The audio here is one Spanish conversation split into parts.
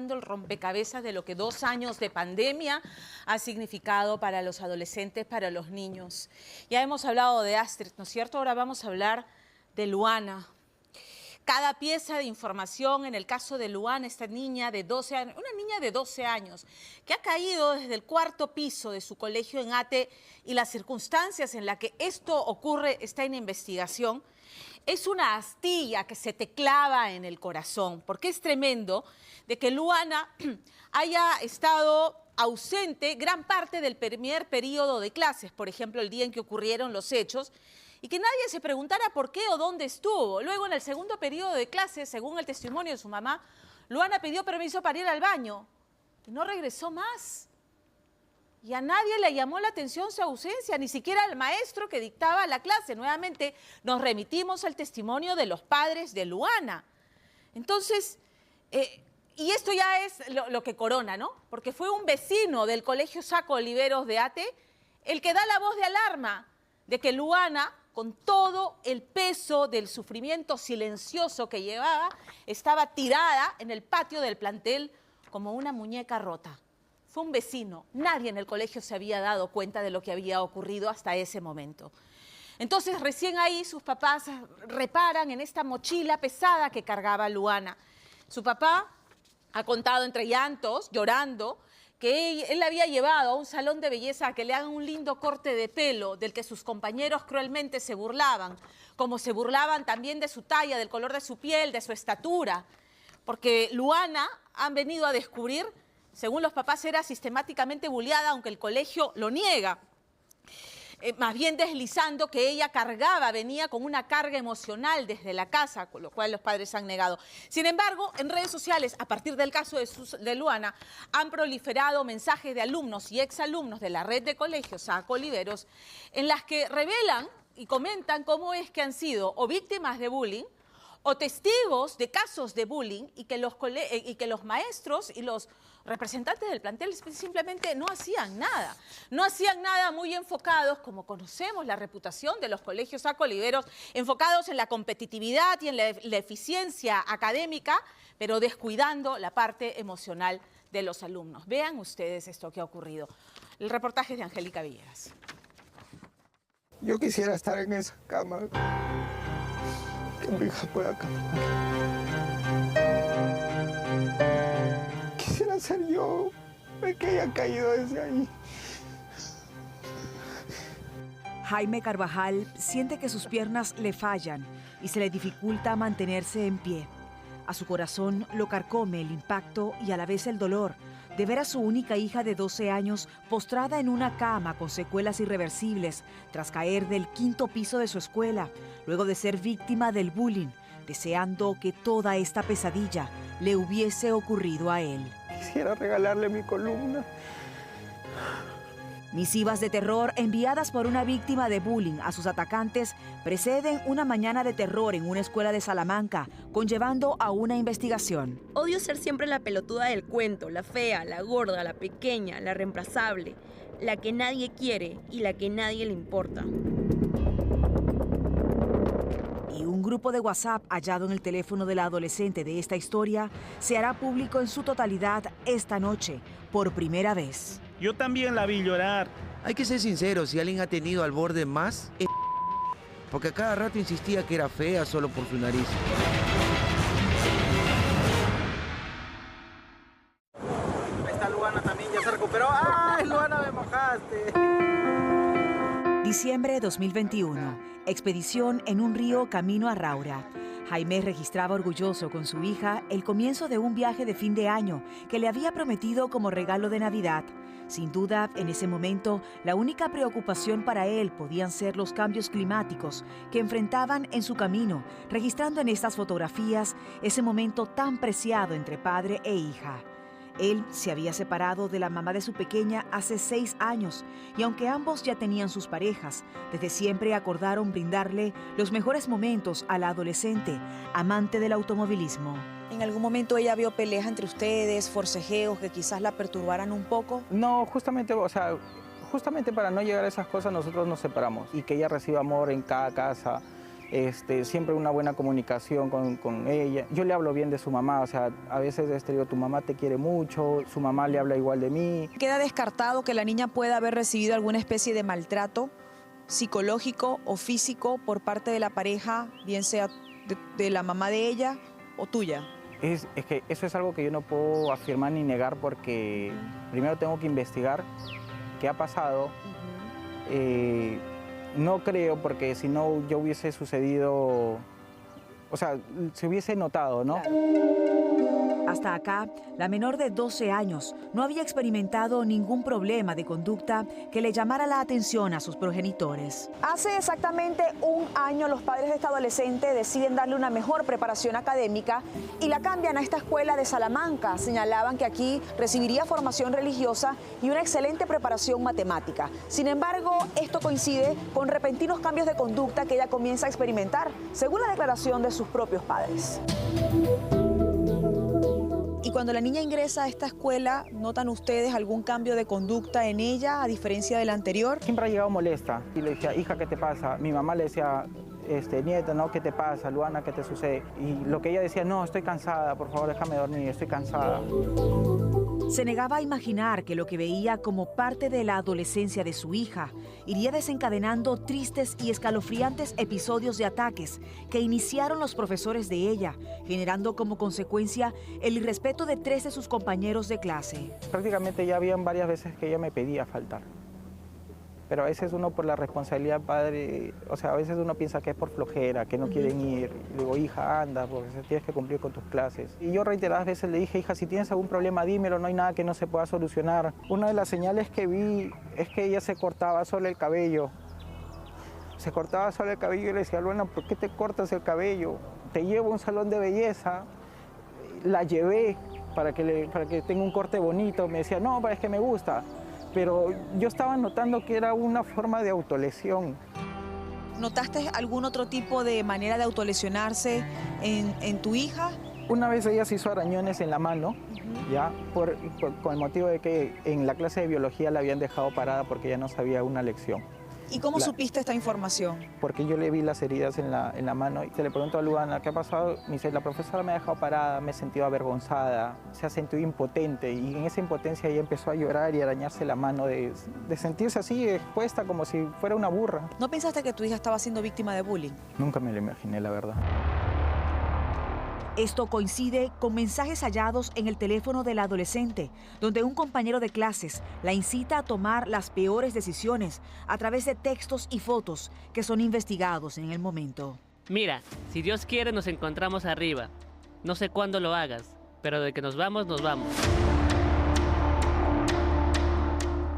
armando el rompecabezas de lo que 2 años de pandemia ha significado para los adolescentes, para los niños. Ya hemos hablado de Astrid, ¿no es cierto? Ahora vamos a hablar de Luana. Cada pieza de información en el caso de Luana, esta niña de 12 años, una niña de 12 años que ha caído desde el 4º piso de su colegio en Ate, y las circunstancias en las que esto ocurre está en investigación. Es una astilla que se te clava en el corazón, porque es tremendo de que Luana haya estado ausente gran parte del primer periodo de clases, por ejemplo, el día en que ocurrieron los hechos, y que nadie se preguntara por qué o dónde estuvo. Luego, en el segundo periodo de clases, según el testimonio de su mamá, Luana pidió permiso para ir al baño y no regresó más. Y a nadie le llamó la atención su ausencia, ni siquiera al maestro que dictaba la clase. Nuevamente nos remitimos al testimonio de los padres de Luana. Entonces, y esto ya es lo que corona, ¿no? Porque fue un vecino del Colegio Saco Oliveros de Ate el que da la voz de alarma de que Luana, con todo el peso del sufrimiento silencioso que llevaba, estaba tirada en el patio del plantel como una muñeca rota. Fue un vecino, nadie en el colegio se había dado cuenta de lo que había ocurrido hasta ese momento. Entonces, recién ahí sus papás reparan en esta mochila pesada que cargaba Luana. Su papá ha contado entre llantos, llorando, que él la había llevado a un salón de belleza a que le hagan un lindo corte de pelo del que sus compañeros cruelmente se burlaban, como se burlaban también de su talla, del color de su piel, de su estatura. Porque Luana, han venido a descubrir, según los papás, era sistemáticamente bulliada, aunque el colegio lo niega. Más bien deslizando que ella cargaba, venía con una carga emocional desde la casa, con lo cual los padres han negado. Sin embargo, en redes sociales, a partir del caso de Luana, han proliferado mensajes de alumnos y exalumnos de la red de colegios Saco Oliveros, en las que revelan y comentan cómo es que han sido o víctimas de bullying o testigos de casos de bullying, y que los maestros y los representantes del plantel simplemente no hacían nada. No hacían nada, muy enfocados, como conocemos la reputación de los colegios Saco Oliveros, enfocados en la competitividad y en la eficiencia académica, pero descuidando la parte emocional de los alumnos. Vean ustedes esto que ha ocurrido. El reportaje de Angélica Villegas. Yo quisiera estar en esa cama, que mi hija pueda caminar. Quisiera ser yo el que haya caído desde ahí. Jaime Carvajal siente que sus piernas le fallan y se le dificulta mantenerse en pie. A su corazón lo carcome el impacto y a la vez el dolor de ver a su única hija de 12 años postrada en una cama con secuelas irreversibles tras caer del 5º piso de su escuela, luego de ser víctima del bullying, deseando que toda esta pesadilla le hubiese ocurrido a él. Quisiera regalarle mi columna. Misivas de terror enviadas por una víctima de bullying a sus atacantes preceden una mañana de terror en una escuela de Salamanca, conllevando a una investigación. Odio ser siempre la pelotuda del cuento, la fea, la gorda, la pequeña, la reemplazable, la que nadie quiere y la que nadie le importa. Y un grupo de WhatsApp hallado en el teléfono de la adolescente de esta historia se hará público en su totalidad esta noche, por primera vez. Yo también la vi llorar. Hay que ser sincero, si alguien ha tenido al borde más, es porque a cada rato insistía que era fea solo por su nariz. Esta Luana también ya se recuperó. ¡Ay, Luana, me mojaste! Diciembre de 2021. Expedición en un río camino a Raura. Jaime registraba orgulloso con su hija el comienzo de un viaje de fin de año que le había prometido como regalo de Navidad. Sin duda, en ese momento, la única preocupación para él podían ser los cambios climáticos que enfrentaban en su camino, registrando en estas fotografías ese momento tan preciado entre padre e hija. Él se había separado de la mamá de su pequeña hace 6 años y aunque ambos ya tenían sus parejas, desde siempre acordaron brindarle los mejores momentos a la adolescente, amante del automovilismo. ¿En algún momento ella vio peleas entre ustedes, forcejeos que quizás la perturbaran un poco? No, justamente para no llegar a esas cosas nosotros nos separamos y que ella reciba amor en cada casa, siempre una buena comunicación con ella. Yo le hablo bien de su mamá, o sea, a veces digo, tu mamá te quiere mucho, su mamá le habla igual de mí. ¿Queda descartado que la niña pueda haber recibido alguna especie de maltrato psicológico o físico por parte de la pareja, bien sea de la mamá de ella o tuya? Es que eso es algo que yo no puedo afirmar ni negar porque primero tengo que investigar qué ha pasado. No creo porque si no yo hubiese sucedido, o sea, se hubiese notado, ¿no? Hasta acá, la menor de 12 años no había experimentado ningún problema de conducta que le llamara la atención a sus progenitores. Hace exactamente un año los padres de esta adolescente deciden darle una mejor preparación académica y la cambian a esta escuela de Salamanca. Señalaban que aquí recibiría formación religiosa y una excelente preparación matemática. Sin embargo, esto coincide con repentinos cambios de conducta que ella comienza a experimentar, según la declaración de sus propios padres. Y cuando la niña ingresa a esta escuela, ¿notan ustedes algún cambio de conducta en ella, a diferencia de la anterior? Siempre ha llegado molesta y le decía, hija, ¿qué te pasa? Mi mamá le decía, nieta, ¿no? ¿Qué te pasa? Luana, ¿qué te sucede? Y lo que ella decía, no, estoy cansada, por favor, déjame dormir, estoy cansada. Se negaba a imaginar que lo que veía como parte de la adolescencia de su hija iría desencadenando tristes y escalofriantes episodios de ataques que iniciaron los profesores de ella, generando como consecuencia el irrespeto de 3 de sus compañeros de clase. Prácticamente ya habían varias veces que ella me pedía faltar. Pero a veces uno por la responsabilidad padre, o sea, a veces uno piensa que es por flojera, que no quieren ir. Y digo, hija, anda, porque tienes que cumplir con tus clases. Y yo reiteradas veces le dije, hija, si tienes algún problema, dímelo, no hay nada que no se pueda solucionar. Una de las señales que vi es que ella se cortaba solo el cabello. Se cortaba solo el cabello y le decía, Luana, ¿por qué te cortas el cabello? Te llevo a un salón de belleza. La llevé para que tenga un corte bonito. Me decía, no, es que me gusta. Pero yo estaba notando que era una forma de autolesión. ¿Notaste algún otro tipo de manera de autolesionarse en tu hija? Una vez ella se hizo arañones en la mano, ya, con el motivo de que en la clase de biología la habían dejado parada porque ya no sabía una lección. ¿Y cómo supiste esta información? Porque yo le vi las heridas en la mano y se le preguntó a Luana, ¿qué ha pasado? Me dice, la profesora me ha dejado parada, me he sentido avergonzada, se ha sentido impotente y en esa impotencia ella empezó a llorar y a arañarse la mano de sentirse así expuesta como si fuera una burra. ¿No pensaste que tu hija estaba siendo víctima de bullying? Nunca me lo imaginé, la verdad. Esto coincide con mensajes hallados en el teléfono de la adolescente, donde un compañero de clases la incita a tomar las peores decisiones a través de textos y fotos que son investigados en el momento. Mira, si Dios quiere nos encontramos arriba. No sé cuándo lo hagas, pero de que nos vamos, nos vamos.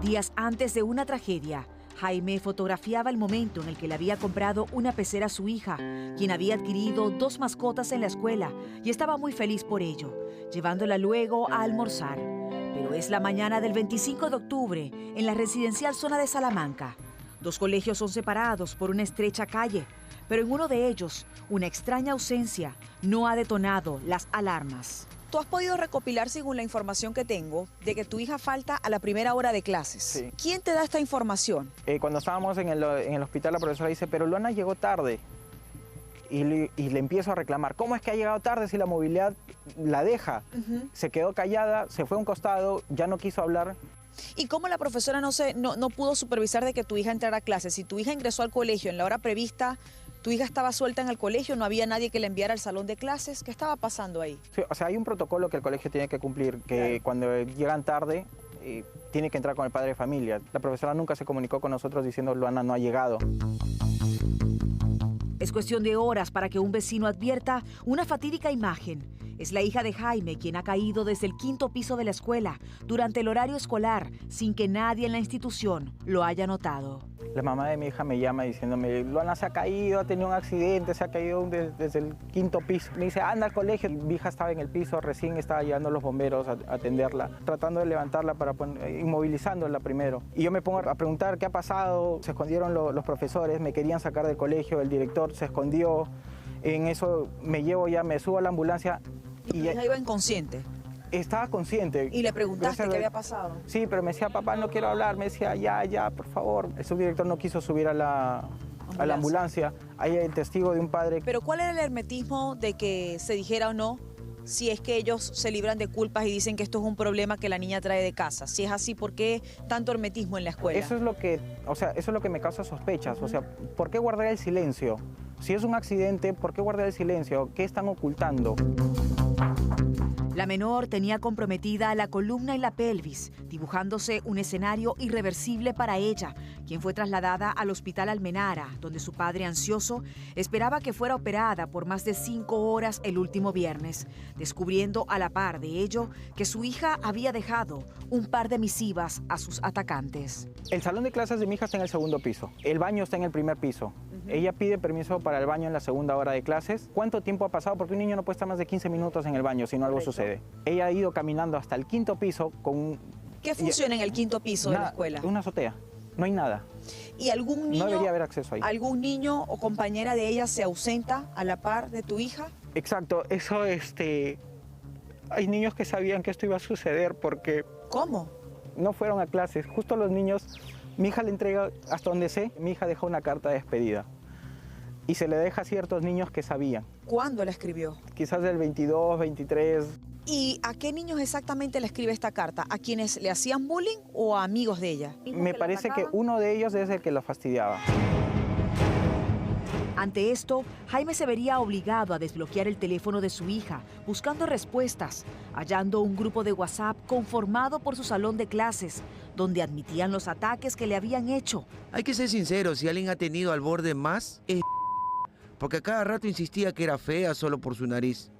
Días antes de una tragedia, Jaime fotografiaba el momento en el que le había comprado una pecera a su hija, quien había adquirido 2 mascotas en la escuela y estaba muy feliz por ello, llevándola luego a almorzar. Pero es la mañana del 25 de octubre en la residencial zona de Salamanca. 2 colegios son separados por una estrecha calle, pero en uno de ellos, una extraña ausencia no ha detonado las alarmas. ¿Tú has podido recopilar, según la información que tengo, de que tu hija falta a la primera hora de clases? Sí. ¿Quién te da esta información? Cuando estábamos en el hospital, la profesora dice, pero Luana llegó tarde. Y le empiezo a reclamar, ¿cómo es que ha llegado tarde si la movilidad la deja? Se quedó callada, se fue a un costado, ya no quiso hablar. ¿Y cómo la profesora no pudo supervisar de que tu hija entrara a clases? Si tu hija ingresó al colegio en la hora prevista, tu hija estaba suelta en el colegio, no había nadie que la enviara al salón de clases. ¿Qué estaba pasando ahí? Sí, o sea, hay un protocolo que el colegio tiene que cumplir, que cuando llegan tarde, tiene que entrar con el padre de familia. La profesora nunca se comunicó con nosotros diciendo, Luana no ha llegado. Es cuestión de horas para que un vecino advierta una fatídica imagen. Es la hija de Jaime quien ha caído desde el 5º piso de la escuela durante el horario escolar sin que nadie en la institución lo haya notado. La mamá de mi hija me llama diciéndome, Luana se ha caído, ha tenido un accidente, se ha caído desde el 5º piso. Me dice, anda al colegio. Mi hija estaba en el piso, recién estaba llegando los bomberos a atenderla, tratando de levantarla, inmovilizándola primero. Y yo me pongo a preguntar qué ha pasado. Se escondieron los profesores, me querían sacar del colegio, el director se escondió. En eso me subo a la ambulancia. ¿Y tu hija iba inconsciente? Estaba consciente. ¿Y le preguntaste qué había pasado? Sí, pero me decía, papá, no quiero hablar. Me decía, ya, por favor. El subdirector no quiso subir a la ambulancia. Hay el testigo de un padre. Pero ¿cuál era el hermetismo de que se dijera o no si es que ellos se libran de culpas y dicen que esto es un problema que la niña trae de casa? Si es así, ¿por qué tanto hermetismo en la escuela? Eso es lo que, eso es lo que me causa sospechas. O sea, ¿por qué guardar el silencio? Si es un accidente, ¿por qué guardar el silencio? ¿Qué están ocultando? La menor tenía comprometida la columna y la pelvis, dibujándose un escenario irreversible para ella, quien fue trasladada al hospital Almenara, donde su padre ansioso esperaba que fuera operada por más de 5 horas el último viernes, descubriendo a la par de ello que su hija había dejado un par de misivas a sus atacantes. El salón de clases de mi hija está en el segundo piso, el baño está en el primer piso. Ella pide permiso para el baño en la segunda hora de clases. ¿Cuánto tiempo ha pasado? Porque un niño no puede estar más de 15 minutos en el baño si no algo sucede. Ella ha ido caminando hasta el quinto piso con un... ¿Qué funciona en el quinto piso de la escuela? Una azotea, no hay nada. ¿Y algún niño, no debería haber acceso ahí. ¿Algún niño o compañera de ella se ausenta a la par de tu hija? Exacto, eso hay niños que sabían que esto iba a suceder porque... ¿Cómo? No fueron a clases, justo los niños... Mi hija le entrega, hasta donde sé, mi hija dejó una carta de despedida. Y se le deja a ciertos niños que sabían. ¿Cuándo la escribió? Quizás del 22, 23. ¿Y a qué niños exactamente le escribe esta carta? ¿A quienes le hacían bullying o a amigos de ella? Me parece que uno de ellos es el que la fastidiaba. Ante esto, Jaime se vería obligado a desbloquear el teléfono de su hija, buscando respuestas, hallando un grupo de WhatsApp conformado por su salón de clases, donde admitían los ataques que le habían hecho. Hay que ser sincero, si alguien ha tenido al borde más, es porque a cada rato insistía que era fea solo por su nariz.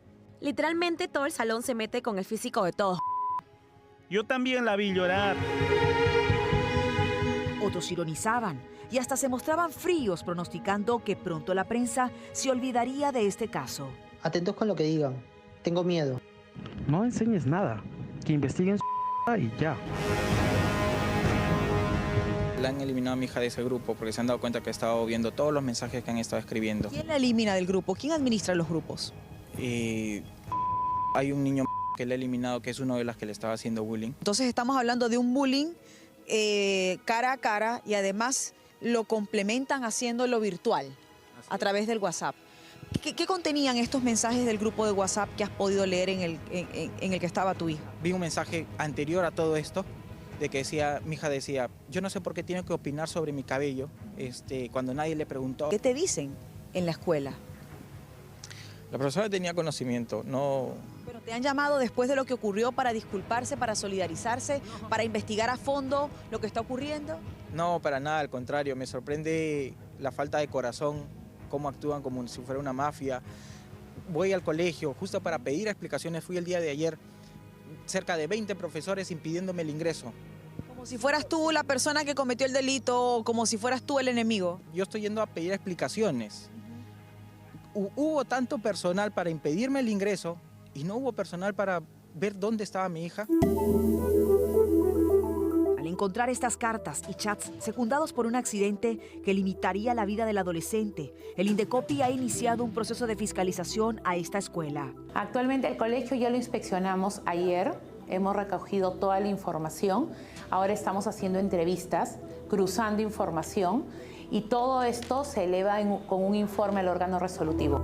Literalmente todo el salón se mete con el físico de todos. Yo también la vi llorar. Otros ironizaban y hasta se mostraban fríos, pronosticando que pronto la prensa se olvidaría de este caso. Atentos con lo que digan. Tengo miedo. No enseñes nada. Que investiguen su y ya. La han eliminado a mi hija de ese grupo porque se han dado cuenta que he estado viendo todos los mensajes que han estado escribiendo. ¿Quién la elimina del grupo? ¿Quién administra los grupos? Hay un niño que le ha eliminado, que es uno de las que le estaba haciendo bullying. Entonces estamos hablando de un bullying cara a cara y además lo complementan haciéndolo virtual a través del WhatsApp. ¿Qué contenían estos mensajes del grupo de WhatsApp que has podido leer en el que estaba tu hija? Vi un mensaje anterior a todo esto de que decía, mi hija decía, yo no sé por qué tiene que opinar sobre mi cabello cuando nadie le preguntó. ¿Qué te dicen en la escuela? La profesora tenía conocimiento, no... ¿Pero te han llamado después de lo que ocurrió para disculparse, para solidarizarse, para investigar a fondo lo que está ocurriendo? No, para nada, al contrario, me sorprende la falta de corazón, cómo actúan como si fuera una mafia. Voy al colegio justo para pedir explicaciones, fui el día de ayer, cerca de 20 profesores impidiéndome el ingreso. Como si fueras tú la persona que cometió el delito, o como si fueras tú el enemigo. Yo estoy yendo a pedir explicaciones. Hubo tanto personal para impedirme el ingreso y no hubo personal para ver dónde estaba mi hija. Al encontrar estas cartas y chats secundados por un accidente que limitaría la vida del adolescente, el Indecopi ha iniciado un proceso de fiscalización a esta escuela. Actualmente el colegio ya lo inspeccionamos ayer, hemos recogido toda la información, ahora estamos haciendo entrevistas, cruzando información y todo esto se eleva con un informe al órgano resolutivo.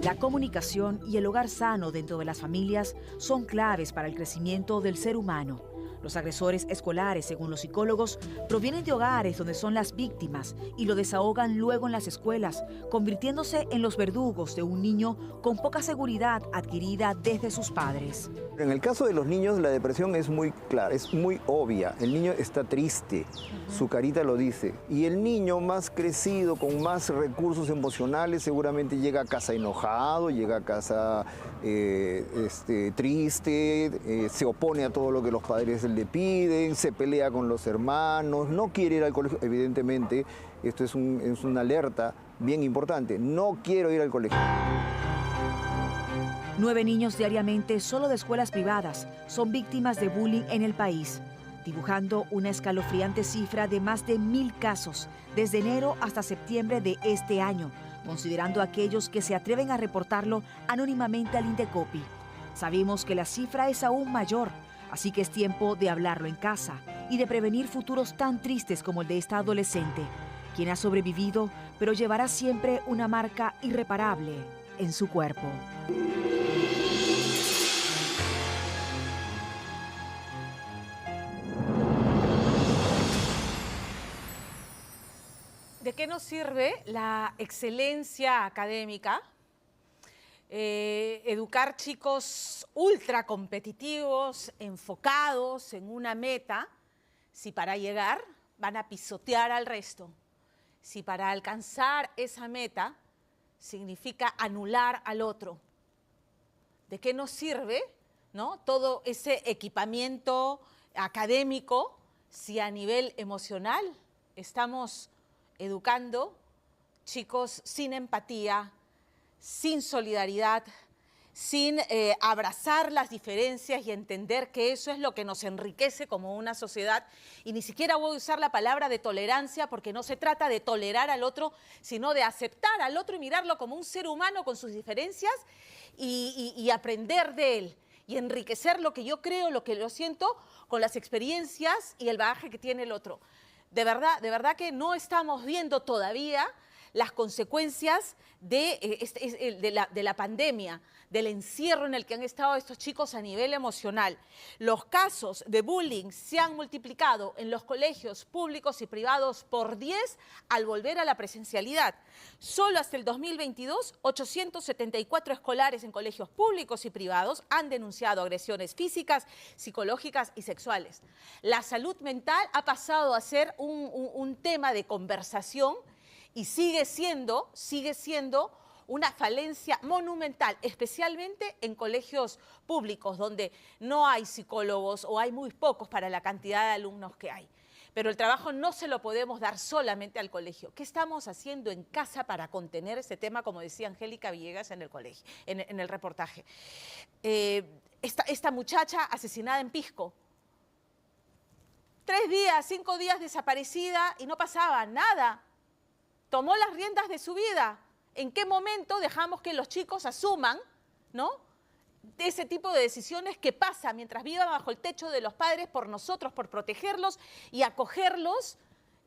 La comunicación y el hogar sano dentro de las familias son claves para el crecimiento del ser humano. Los agresores escolares, según los psicólogos, provienen de hogares donde son las víctimas y lo desahogan luego en las escuelas, convirtiéndose en los verdugos de un niño con poca seguridad adquirida desde sus padres. En el caso de los niños, la depresión es muy clara, es muy obvia. El niño está triste, su carita lo dice. Y el niño más crecido, con más recursos emocionales, seguramente llega a casa enojado, llega a casa triste, se opone a todo lo que los padres le piden, se pelea con los hermanos, no quiere ir al colegio. Evidentemente, esto es una alerta bien importante. No quiero ir al colegio. 9 niños diariamente, solo de escuelas privadas, son víctimas de bullying en el país, dibujando una escalofriante cifra de más de 1000 casos desde enero hasta septiembre de este año, considerando aquellos que se atreven a reportarlo anónimamente al Indecopi. Sabemos que la cifra es aún mayor, así que es tiempo de hablarlo en casa y de prevenir futuros tan tristes como el de esta adolescente, quien ha sobrevivido, pero llevará siempre una marca irreparable en su cuerpo. ¿De qué nos sirve la excelencia académica? Educar chicos ultra competitivos, enfocados en una meta, si para llegar van a pisotear al resto, si para alcanzar esa meta significa anular al otro. ¿De qué nos sirve, ¿no?, todo ese equipamiento académico si a nivel emocional estamos educando chicos sin empatía, sin solidaridad, sin abrazar las diferencias y entender que eso es lo que nos enriquece como una sociedad? Y ni siquiera voy a usar la palabra de tolerancia, porque no se trata de tolerar al otro, sino de aceptar al otro y mirarlo como un ser humano con sus diferencias y aprender de él y enriquecer lo que yo creo, lo que yo siento, con las experiencias y el bagaje que tiene el otro. De verdad que no estamos viendo todavía las consecuencias de la pandemia, del encierro en el que han estado estos chicos a nivel emocional. Los casos de bullying se han multiplicado en los colegios públicos y privados por 10 al volver a la presencialidad. Solo hasta el 2022, 874 escolares en colegios públicos y privados han denunciado agresiones físicas, psicológicas y sexuales. La salud mental ha pasado a ser un tema de conversación y sigue siendo una falencia monumental, especialmente en colegios públicos, donde no hay psicólogos o hay muy pocos para la cantidad de alumnos que hay. Pero el trabajo no se lo podemos dar solamente al colegio. ¿Qué estamos haciendo en casa para contener este tema, como decía Angélica Villegas en el colegio, en el reportaje? Esta muchacha asesinada en Pisco, 3 días, 5 días desaparecida y no pasaba nada. Tomó las riendas de su vida. ¿En qué momento dejamos que los chicos asuman, ¿no?, de ese tipo de decisiones que pasa mientras vivan bajo el techo de los padres por nosotros, por protegerlos y acogerlos